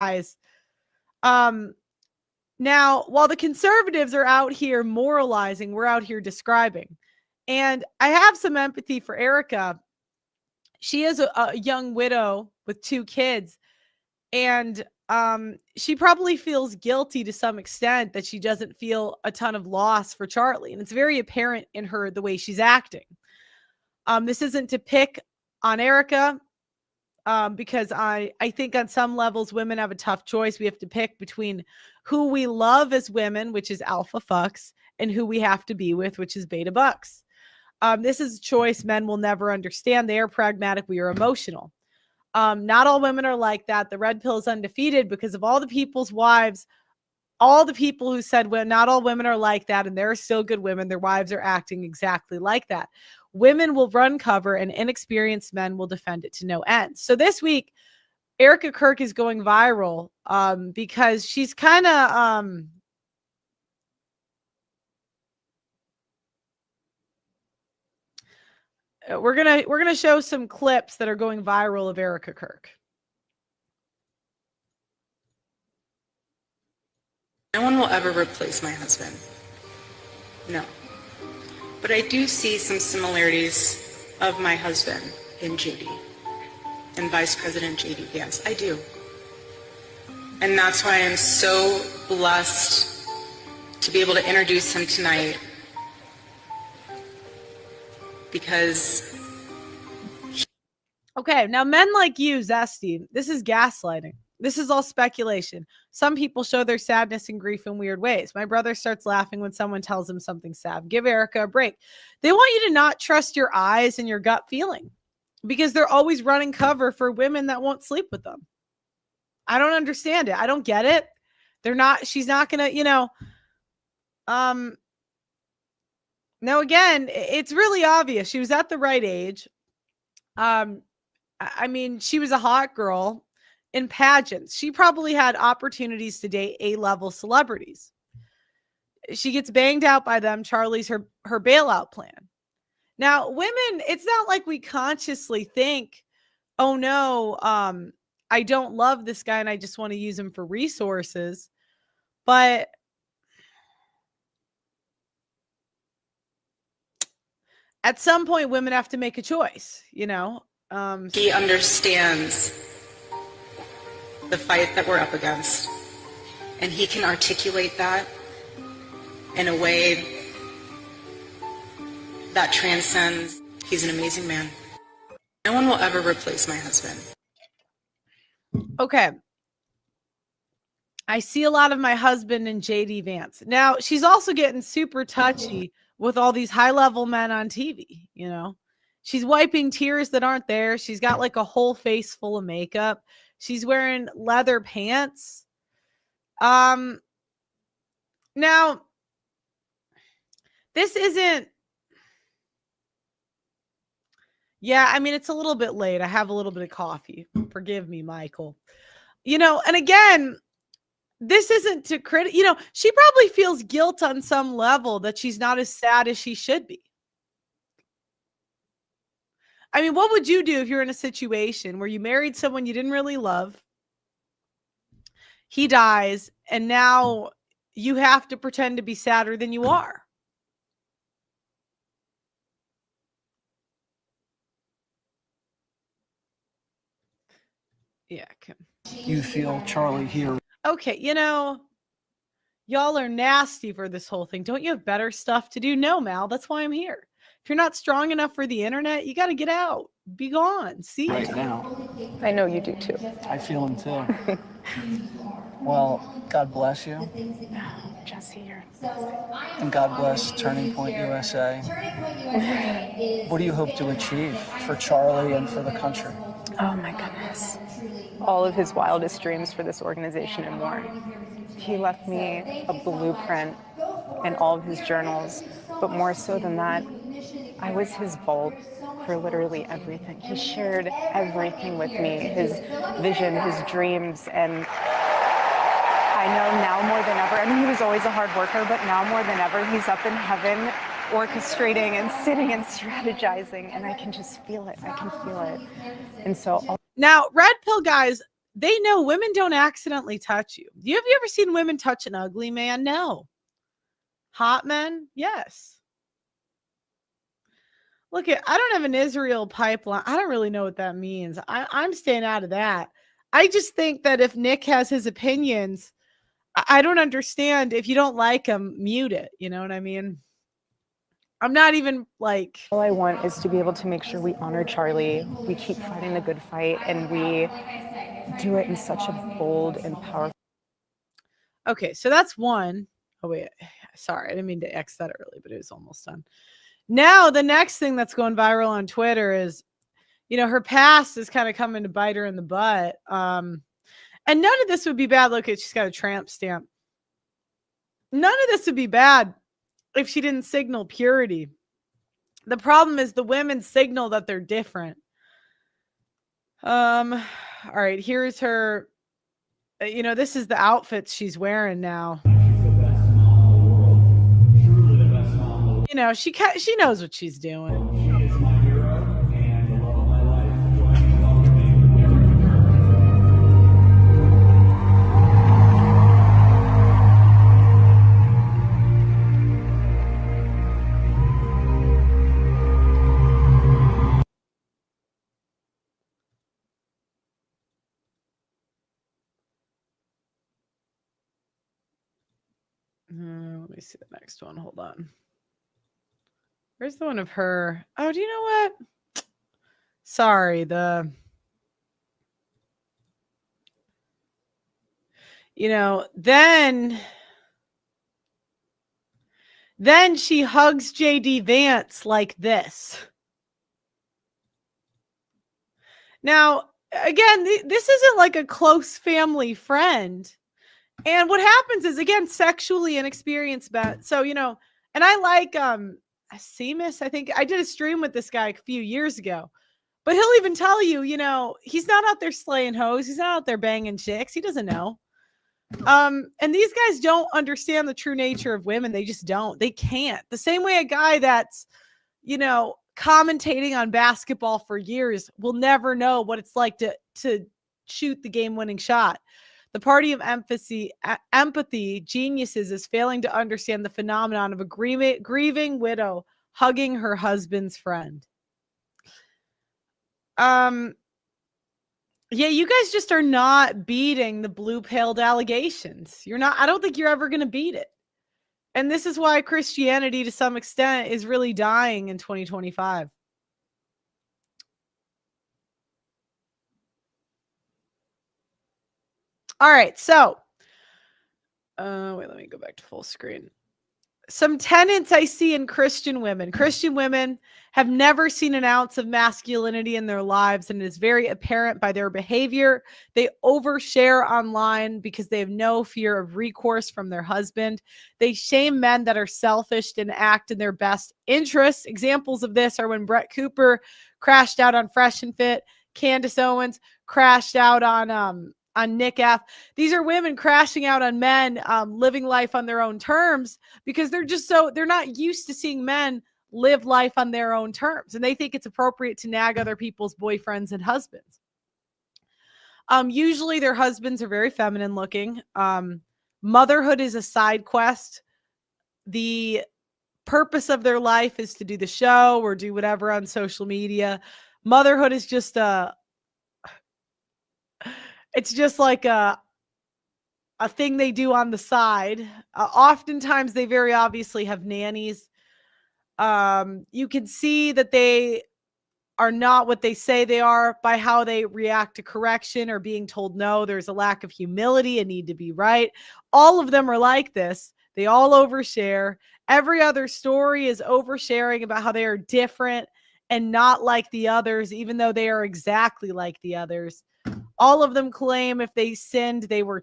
guys. Now, while the conservatives are out here moralizing, we're out here describing. And I have some empathy for Erika. She is a young widow with 2 kids. And she probably feels guilty to some extent that she doesn't feel a ton of loss for Charlie. And it's very apparent in her the way she's acting. This isn't to pick on Erika. Because I think on some levels, women have a tough choice. We have to pick between who we love as women, which is alpha fucks, and who we have to be with, which is beta bucks. This is a choice men will never understand. They are pragmatic. We are emotional. Not all women are like that. The red pill is undefeated because of all the people's wives, all the people who said, well, not all women are like that. And there are still good women. Their wives are acting exactly like that. Women will run cover and inexperienced men will defend it to no end. So this week, Erika Kirk is going viral because she's kind of we're gonna show some clips that are going viral of Erika Kirk. No one will ever replace my husband. No. But I do see some similarities of my husband in JD, and Vice President JD Vance. I do. And that's why I'm so blessed to be able to introduce him tonight, because... Okay, now men like you, Zesty, this is gaslighting. This is all speculation. Some people show their sadness and grief in weird ways. My brother starts laughing when someone tells him something sad. Give Erika a break. They want you to not trust your eyes and your gut feeling because they're always running cover for women that won't sleep with them. I don't understand it. I don't get it. She's not going to, now again, it's really obvious. She was at the right age. I mean, she was a hot girl in pageants. She probably had opportunities to date A-level celebrities. She gets banged out by them. Charlie's her bailout plan. Now, women, it's not like we consciously think, oh no, I don't love this guy and I just want to use him for resources. But at some point, women have to make a choice, He understands the fight that we're up against, and he can articulate that in a way that transcends. He's an amazing man. No one will ever replace my husband. Okay. I see a lot of my husband in JD Vance. Now, she's also getting super touchy with all these high-level men on TV, She's wiping tears that aren't there. She's got like a whole face full of makeup. She's wearing leather pants. Now, this isn't... Yeah, I mean, it's a little bit late. I have a little bit of coffee. Forgive me, Michael. And again, this isn't to she probably feels guilt on some level that she's not as sad as she should be. I mean, what would you do if you're in a situation where you married someone you didn't really love? He dies, and now you have to pretend to be sadder than you are. Yeah. You feel Charlie here. Okay, y'all are nasty for this whole thing. Don't you have better stuff to do? No, Mal, that's why I'm here. If you're not strong enough for the internet, you got to get out. Be gone. See? Right now. I know you do too. I feel him too. Well, God bless you. Jesse, you're... And God bless Turning Point USA. What do you hope to achieve for Charlie and for the country? Oh my goodness. All of his wildest dreams for this organization and more. He left me a blueprint and all of his journals, but more so than that, I was his vault for literally everything. He shared everything with me, his vision, his dreams, and I know now more than ever, I mean, he was always a hard worker, but now more than ever, he's up in heaven orchestrating and sitting and strategizing, and I can just feel it. I can feel it. And so... Now, red pill guys, they know women don't accidentally touch you. Have you ever seen women touch an ugly man? No. Hot men? Yes. Look, I don't have an Israel pipeline. I don't really know what that means. I'm staying out of that. I just think that if Nick has his opinions, I don't understand. If you don't like him, mute it. You know what I mean? I'm not even like... All I want is to be able to make sure we honor Charlie, we keep fighting the good fight, and we do it in such a bold and powerful... Okay, so that's one. Oh, wait. Sorry, I didn't mean to X that early, but it was almost done. Now, the next thing that's going viral on Twitter is, her past is kind of coming to bite her in the butt. And none of this would be bad. Look, she's got a tramp stamp. None of this would be bad if she didn't signal purity. The problem is the women signal that they're different. All right, here's her. This is the outfits she's wearing now. She knows what she's doing. She is my hero and the love of my life. Joining Let me see the next one. Hold on. Where's the one of her? Oh, do you know what? Sorry, then she hugs JD Vance like this. Now, again, this isn't like a close family friend. And what happens is, again, sexually inexperienced bet. So, and I like Seamus. I think I did a stream with this guy a few years ago. But he'll even tell you, he's not out there slaying hoes. He's not out there banging chicks. He doesn't know. And these guys don't understand the true nature of women. They just don't. They can't. The same way a guy that's, commentating on basketball for years will never know what it's like to shoot the game-winning shot. The party of empathy geniuses is failing to understand the phenomenon of a grieving widow hugging her husband's friend. Yeah, you guys just are not beating the blue-pilled allegations. You're not. I don't think you're ever going to beat it. And this is why Christianity, to some extent, is really dying in 2025. All right, so wait, let me go back to full screen. Some tenets I see in Christian women. Christian women have never seen an ounce of masculinity in their lives, and it is very apparent by their behavior. They overshare online because they have no fear of recourse from their husband. They shame men that are selfish and act in their best interests. Examples of this are when Brett Cooper crashed out on Fresh and Fit, Candace Owens crashed out on Nick F. These are women crashing out on men, living life on their own terms because they're not used to seeing men live life on their own terms. And they think it's appropriate to nag other people's boyfriends and husbands. Usually their husbands are very feminine looking. Motherhood is a side quest. The purpose of their life is to do the show or do whatever on social media. Motherhood is just it's just like a thing they do on the side. Oftentimes they very obviously have nannies. You can see that they are not what they say they are by how they react to correction or being told no. There's a lack of humility and need to be right. All of them are like this. They all overshare. Every other story is oversharing about how they are different and not like the others, even though they are exactly like the others. All of them claim if they sinned, they were